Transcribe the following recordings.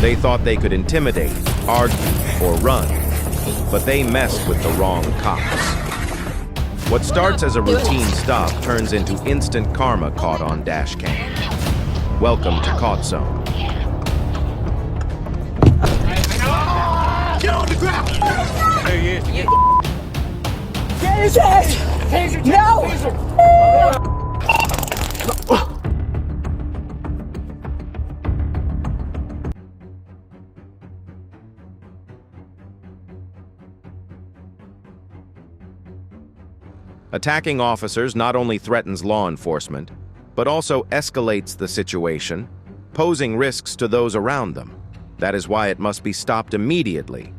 They thought they could intimidate, argue, or run, but they messed with the wrong cops. What starts as a routine stop turns into instant karma caught on Dashcam. Welcome to CaughtZone. Get on the ground! There he is. Get his head! Taser, No! taser. Attacking officers not only threatens law enforcement, but also escalates the situation, posing risks to those around them. That is why it must be stopped immediately.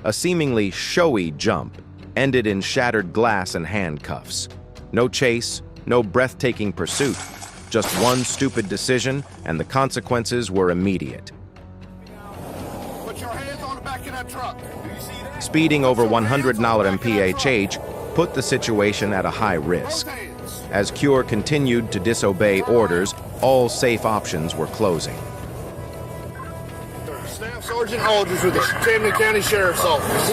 A seemingly showy jump ended in shattered glass and handcuffs. No chase, no breathtaking pursuit, just one stupid decision, and the consequences were immediate. Put your hands on the back of that truck. Do you see that? Speeding over 100 mph put the situation at a high risk. As Cure continued to disobey orders, all safe options were closing. Staff Sergeant Aldridge with the Camden County Sheriff's Office.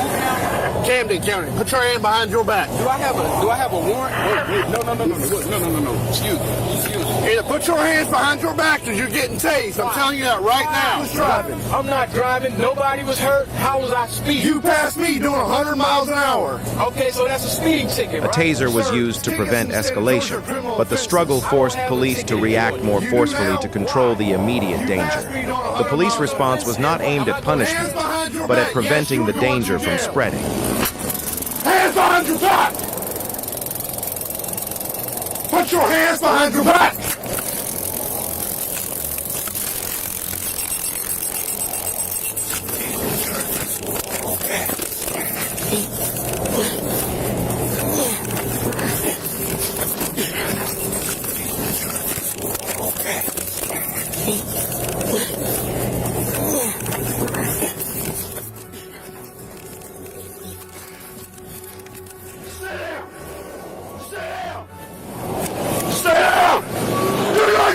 Camden County. Put your hand behind your back. Do I have a warrant? Wait, no. Excuse me. Either put your hands behind your back because you're getting tased. I'm telling you that right now. Who's driving? I'm not driving. Nobody was hurt. How was I speeding? You passed me doing 100 miles an hour. Okay, so that's a speeding ticket, A right? taser was used to prevent escalation, but the struggle forced police to react more forcefully to control the immediate danger. The police response was not aimed at punishment, but at preventing the danger from spreading. Hands behind your back! Put your hands behind your back!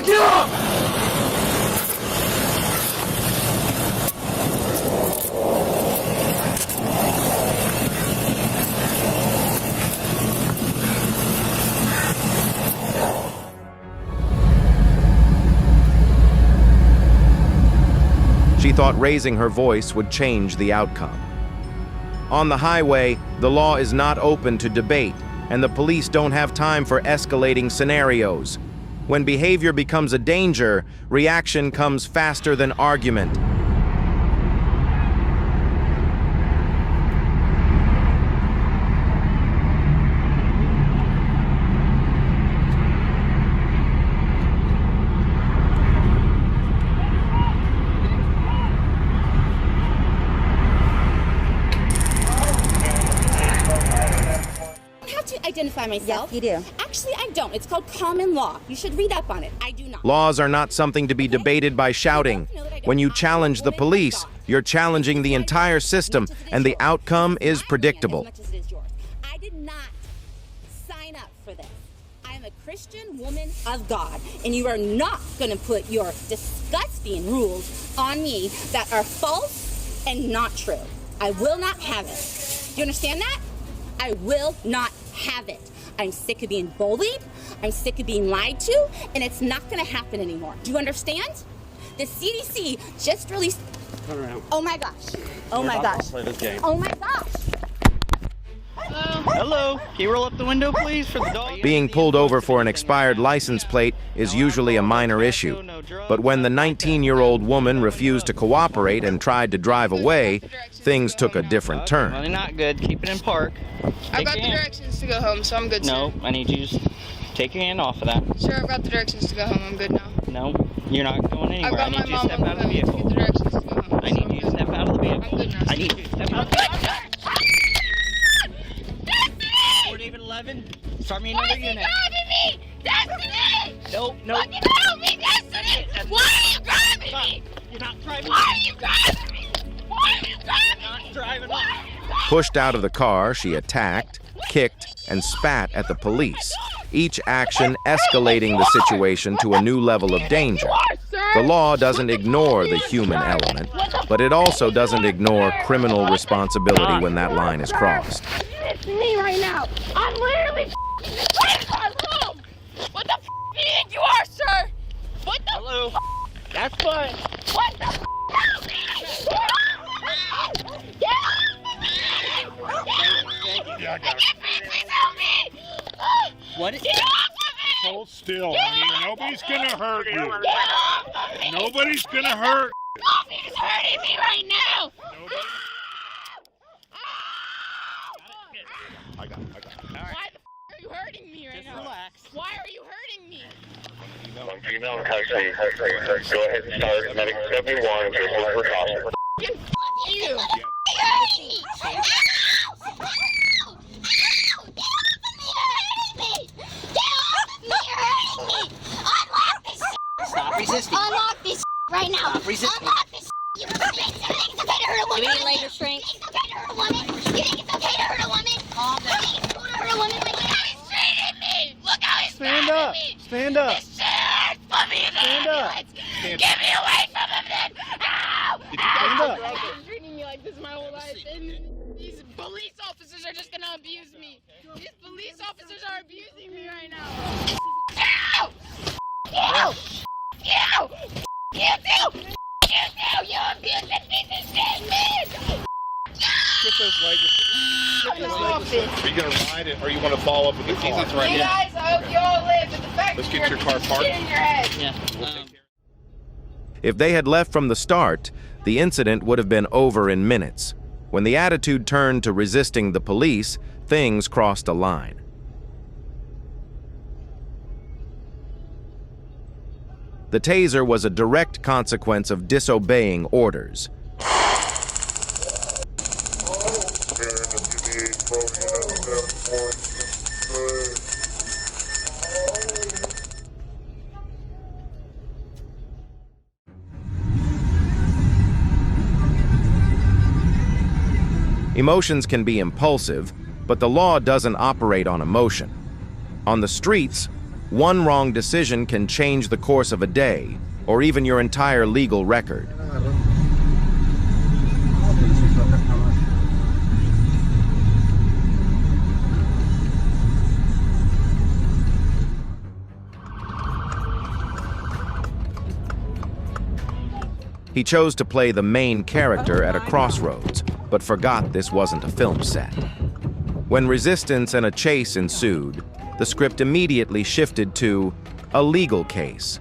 Get up! She thought raising her voice would change the outcome. On the highway, the law is not open to debate, and the police don't have time for escalating scenarios. When behavior becomes a danger, reaction comes faster than argument. Identify myself. Yes, you do. Actually, I don't. It's called common law. You should read up on it. I do not. Laws are not something to be debated by shouting. When you challenge the police, you're challenging the entire system, and the outcome is predictable. I did not sign up for this. I am a Christian woman of God, and you are not going to put your disgusting rules on me that are false and not true. I will not have it. Do you understand that? I will not have it. I'm sick of being bullied. I'm sick of being lied to, and it's not going to happen anymore. Do you understand? The CDC just released. Turn around. Oh my gosh. Oh my gosh. Play this game. Oh my gosh. Hello. Can you roll up the window, please, for the dog? Being pulled over for an expired license plate is usually a minor issue. But when the 19-year-old woman refused to cooperate and tried to drive away, things took a different turn. Really not good. Keep it in park. I've got the directions to go home, so I'm good. No, I need you to just take your hand off of that. Sir, I've got the directions to go home. I'm good now. No, you're not going I've anywhere. I got need my you to mom step on out of the the phone to vehicle. get the directions to go home. I need you to step out of the vehicle. I'm good now. I need you to step out of the vehicle. 11. Start me another unit. Why is he grabbing me? Destiny! Nope. Fucking help me, Destiny! Why are you grabbing me? You're not driving. Why are you driving me? Why are you driving me? Not driving. Pushed out of the car, she attacked, kicked, and spat at the police, each action escalating the situation to a new level of danger. The law doesn't ignore the human element, but it also doesn't ignore criminal responsibility when that line is crossed. It's me right now. I'm literally in my room. What the do you think you are, sir? What the Hello. That's fine. What the help me! Get off me! Yeah, I got it. Please help me! What? Get off of me! Hold still. I mean, nobody's gonna hurt you. Get off of me! Nobody's gonna hurt. Nobody's hurting me right now! I got it. Why the are you hurting me right now? Relax. Why are you hurting me? Female in custody. Go ahead and start medical discovery 1. Visual precaution. You! Stop resisting. Unlock this right now! Stop resisting. Unlock this! You think it's okay to hurt a woman? You need laser strength. You think it's okay to hurt a woman? You think it's okay to hurt a woman? Calm down. You think it's cool to hurt a woman? Look how he's treating me! Look how he's Stand stabbing up. me! Stand up. This shit hurts. Put me in the Stand up. ambulance! Get me away from him then! Ow! Stand up. He's been treating me like this my whole life, and these police officers are just gonna abuse me. These police officers are abusing me right now. Ow! You! You! You too! You too! You abusing piece of shit, man! Get those legs. Are you gonna ride it, or you want to follow up with the car? You guys, I hope you all live, but the fact Let's that get you're your car parked. get in your head. Yeah. If they had left from the start, the incident would have been over in minutes. When the attitude turned to resisting the police, things crossed a line. The taser was a direct consequence of disobeying orders. Emotions can be impulsive, but the law doesn't operate on emotion. On the streets, one wrong decision can change the course of a day, or even your entire legal record. He chose to play the main character at a crossroads, but forgot this wasn't a film set. When resistance and a chase ensued, the script immediately shifted to a legal case.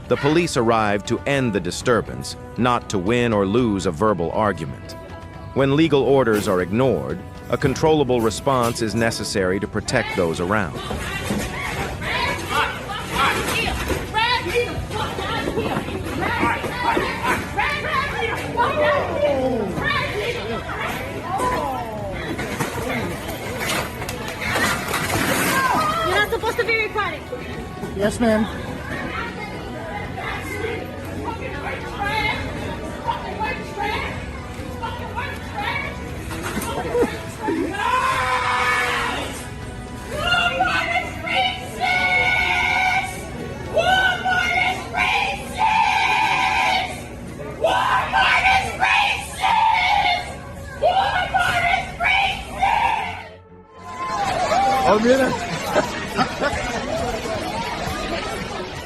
The police arrived to end the disturbance, not to win or lose a verbal argument. When legal orders are ignored, a controllable response is necessary to protect those around. You're not supposed to be recording. Yes, ma'am.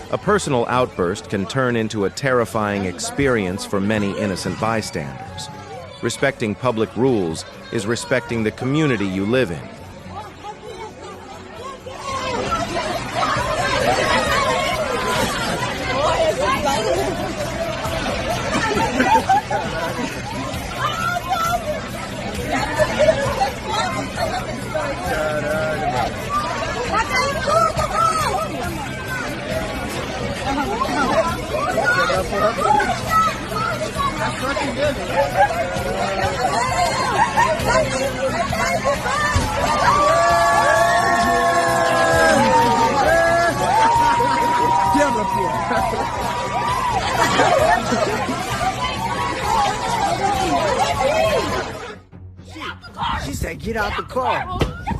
A personal outburst can turn into a terrifying experience for many innocent bystanders. Respecting public rules is respecting the community you live in. That's said, get out the car.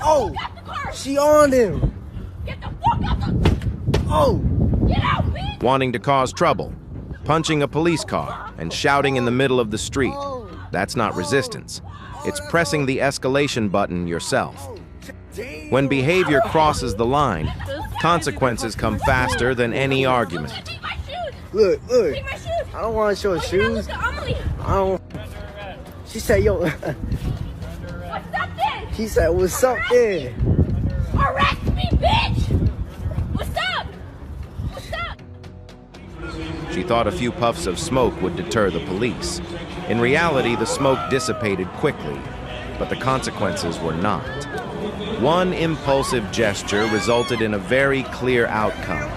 Oh, she on him. Get the fuck out the... Oh. Get out, bitch! Wanting to cause trouble, punching a police car, and shouting in the middle of the street. That's not resistance. It's pressing the escalation button yourself. When behavior crosses the line, consequences come faster than any argument. Take my shoes! Look. Take my shoes! I don't want to show shoes. I don't. She said, yo. What's up then? She said, what's up there? Arrest me, bitch! What's up? What's up? She thought a few puffs of smoke would deter the police. In reality, the smoke dissipated quickly, but the consequences were not. One impulsive gesture resulted in a very clear outcome.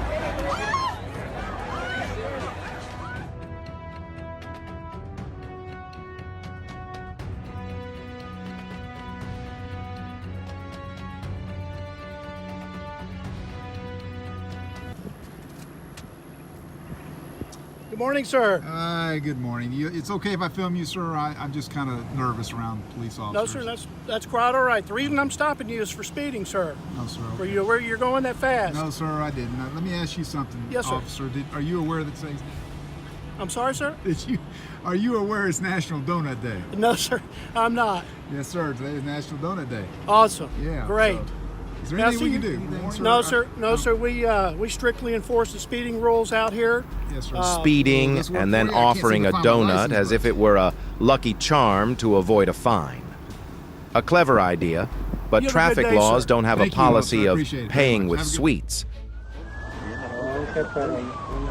Good morning, sir. Hi, good morning. It's okay if I film you, sir? I'm just kind of nervous around police officers. No, sir, that's quite all right. The reason I'm stopping you is for speeding, sir. No, sir. Where you're going that fast? No, sir, I didn't. Now, let me ask you something, Yes, sir. officer. Are you aware that today's... I'm sorry, sir? Are you aware it's National Donut Day? No, sir, I'm not. Yes, sir. Today is National Donut Day. Awesome. Yeah. Great. So, is there Now, anything we see, can do? Anything, sir? No, sir. No, sir. We strictly enforce the speeding rules out here. Yes, sir. Speeding and then offering a donut as if it were a lucky charm to avoid a fine. A clever idea, but You have a good traffic day, laws sir. don't have Thank a you, officer. policy I of appreciate it very paying much. with Have a good- sweets.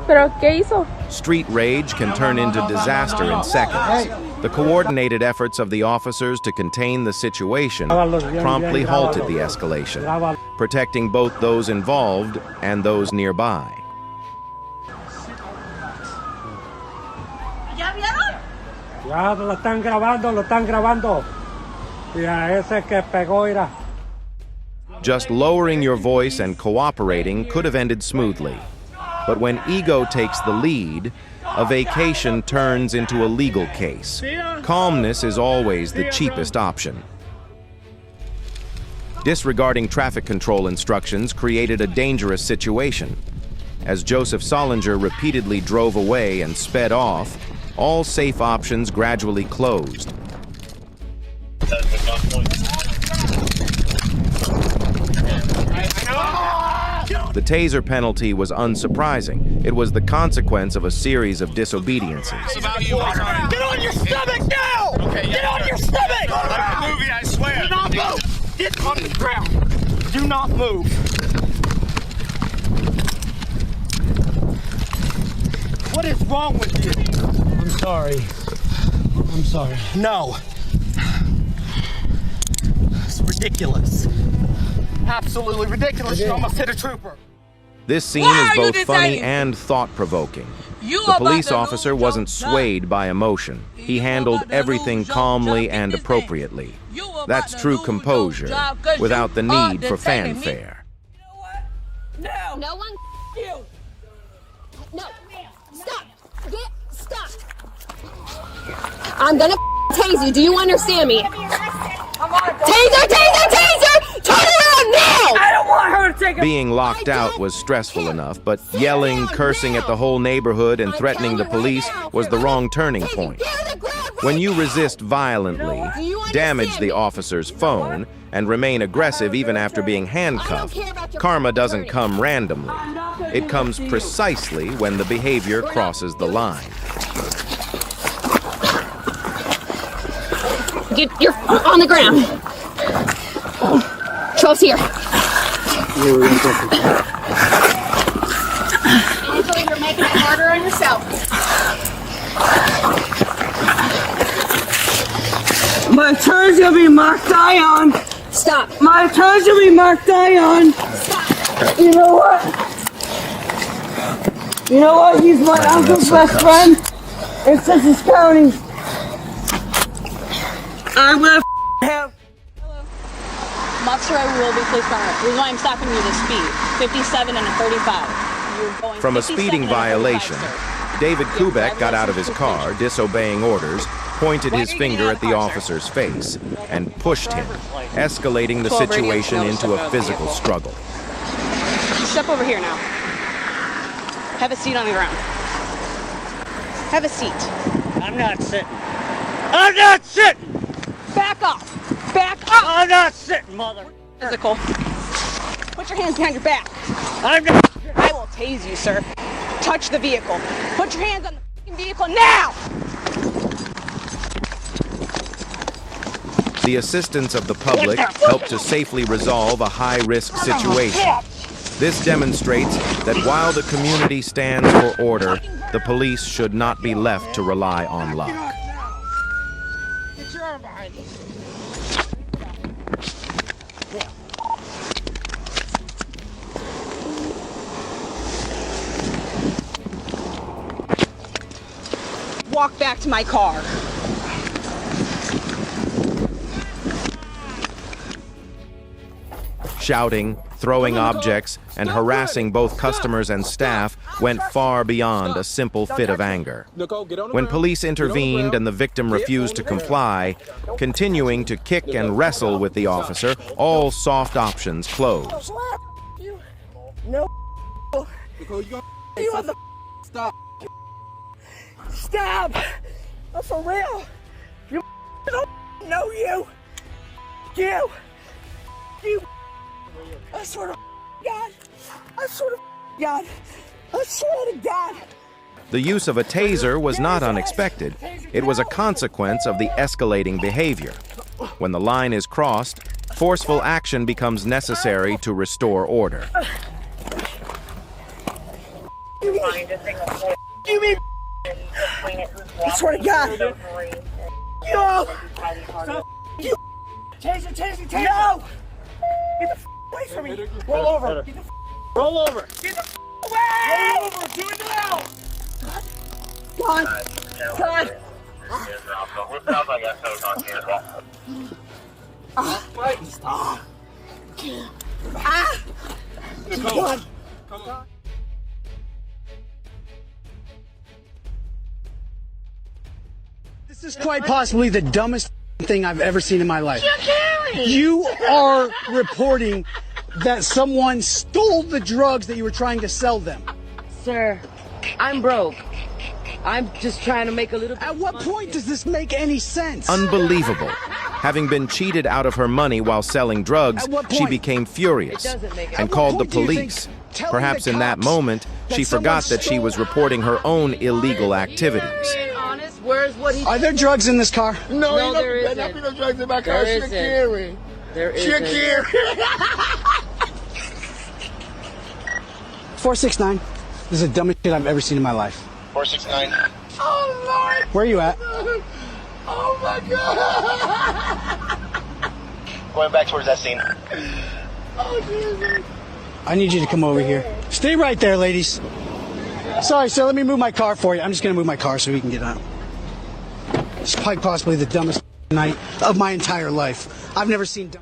¿Pero qué hizo? Street rage can turn into disaster in seconds. The coordinated efforts of the officers to contain the situation promptly halted the escalation, protecting both those involved and those nearby. ¿Ya vieron? Ya lo están grabando. Mira, ese que pegó, mira. Just lowering your voice and cooperating could have ended smoothly. But when ego takes the lead, a vacation turns into a legal case. Calmness is always the cheapest option. Disregarding traffic control instructions created a dangerous situation. As Joseph Solinger repeatedly drove away and sped off, all safe options gradually closed. The taser penalty was unsurprising. It was the consequence of a series of disobediences. Get on your stomach now! Okay, Get on your stomach! I'm moving, I swear. Do not move! Get on the ground! Do not move! What is wrong with you? I'm sorry. I'm sorry. No. It's ridiculous. Absolutely ridiculous. You almost hit a trooper. This scene is both funny and thought-provoking. The police officer wasn't swayed by emotion. He handled everything calmly and appropriately. That's true composure, without the need for fanfare. No! No one you! No! Stop! Stop! I'm gonna tase you. Do you understand me? Taser! Turn around now! I don't want her to take a... Being locked out was stressful enough, but yelling, cursing at the whole neighborhood, and threatening the police was the wrong turning point. When you resist violently, damage the officer's phone, and remain aggressive even after being handcuffed, karma doesn't come randomly. It comes precisely when the behavior crosses the line. You're on the ground. Trove's here. Angela, you're making it harder on yourself. My turn's gonna be marked ion. Stop. My turn's gonna be marked ion. Stop. You know what? You know what? He's my uncle's best friend in Sussex County. I'm gonna have... Officer, I will be placed on it. The reason why I'm stopping you is speed. 57 and a 35. You're going From a 57 speeding and a 35, violation, sir. David Kubek got out of his car, disobeying orders, pointed his finger at the officer's face, and pushed him, escalating the situation into a physical struggle. Step over here now. Have a seat on the ground. Have a seat. I'm not sitting. I'm not sitting! Back up! Back up! I'm not sitting, mother. Physical. Put your hands behind your back. I'm not. I will tase you, sir. Touch the vehicle. Put your hands on the f***ing vehicle now! The assistance of the public helped to safely resolve a high-risk situation. This demonstrates that while the community stands for order, the police should not be left to rely on luck. Get your arm behind you. Walk back to my car. Shouting, throwing objects, and harassing both customers and staff went far beyond a simple fit of anger. When police intervened and the victim refused to comply, continuing to kick and wrestle with the officer, all soft options closed. No. You on the stop. Stop. Oh, for real. You don't know you. You. I swear to God. I swear to God. I swear to God. The use of a taser was not unexpected. It was a consequence of the escalating behavior. When the line is crossed, forceful action becomes necessary to restore order. You mean I swear to God. Yo! You! Taser! No! Get the away from me! Roll over! Get the roll over! Get the away! Roll over! Do it now! God! Stop! God! Come on! This is quite possibly the dumbest thing I've ever seen in my life. You are reporting that someone stole the drugs that you were trying to sell them. Sir, I'm broke. I'm just trying to make a little bit. At what point does this make any sense? Unbelievable. Having been cheated out of her money while selling drugs, she became furious and called the police. Perhaps in that moment, she forgot that she was reporting her own illegal activities. Where's what he? Are there drugs in this car? No, there isn't. There be no drugs in my car. There She'll carry. There She'll isn't. carry. 469. This is the dumbest shit I've ever seen in my life. 469. Oh, Lord. Where are you at? Oh, my God. Going back towards that scene. Oh, Jesus. I need you to come over here. Stay right there, ladies. Sorry, sir. Let me move my car for you. I'm just going to move my car so we can get out. It's quite possibly the dumbest night of my entire life. I've never seen dumb.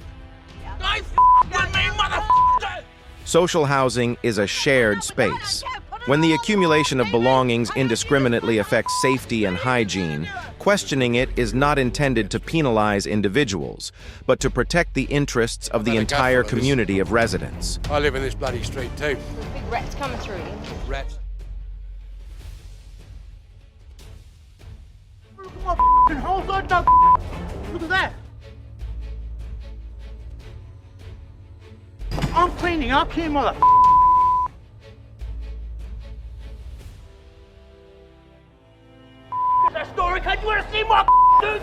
Social housing is a shared space. When the accumulation of belongings indiscriminately affects safety and hygiene, questioning it is not intended to penalize individuals, but to protect the interests of the entire community of residents. I live in this bloody street too. Big rats coming through. Rats. Look at that. I'm cleaning up here, mother. That story, cause you wanna see more dude.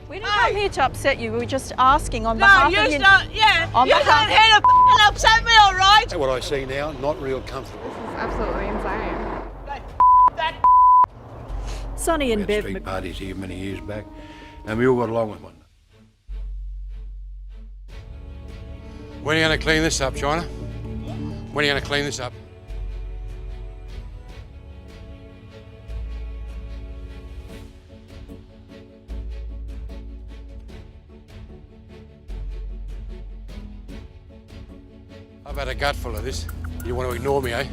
We didn't come here to upset you. We were just asking on behalf of you. No, you start, yeah. On You behalf can't here to upset me, all right? What I see now, not real comfortable. Absolutely insane. Sonny and Bev. Street parties here many years back, and we all got along with one. When are you going to clean this up, China? When are you going to clean this up? I've had a gut full of this. You want to ignore me, eh?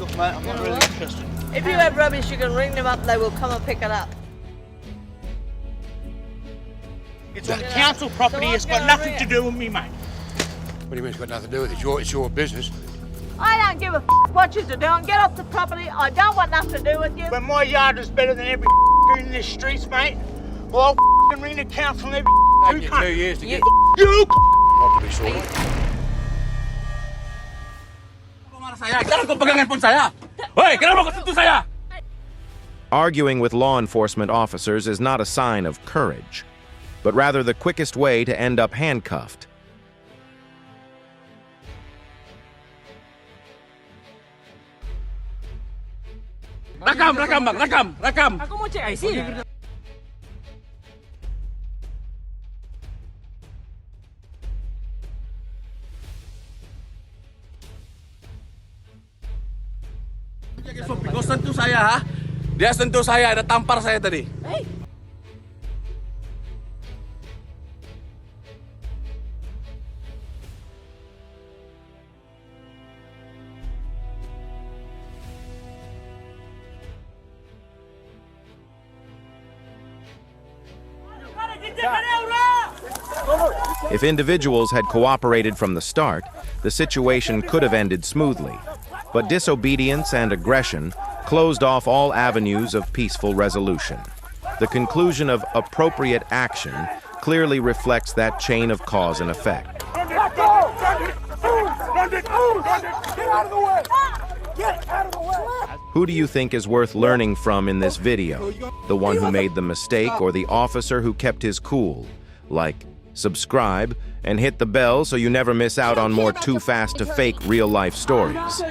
Look, mate, I'm not really interested. If you have rubbish, you can ring them up. They will come and pick it up. It's on council property. It's got nothing to do with me, mate. What do you mean it's got nothing to do with it? It's your business. I don't give a what you're doing. Get off the property. I don't want nothing to do with you. But my yard is better than every in the streets, mate. Well, I'll ring the council every Taking you 2 years to get you. Not to be sorted. Arguing with law enforcement officers is not a sign of courage, but rather the quickest way to end up handcuffed. Rekam, bang, rekam. Aku mau cek IC. Kau sentuh saya, ha? Dia sentuh saya, ada tampar saya tadi. If individuals had cooperated from the start, the situation could have ended smoothly. But disobedience and aggression closed off all avenues of peaceful resolution. The conclusion of appropriate action clearly reflects that chain of cause and effect. Get out of the way! Get out of the way! Who do you think is worth learning from in this video? The one who made the mistake or the officer who kept his cool? Like, subscribe, and hit the bell so you never miss out on more too fast to fake real-life stories.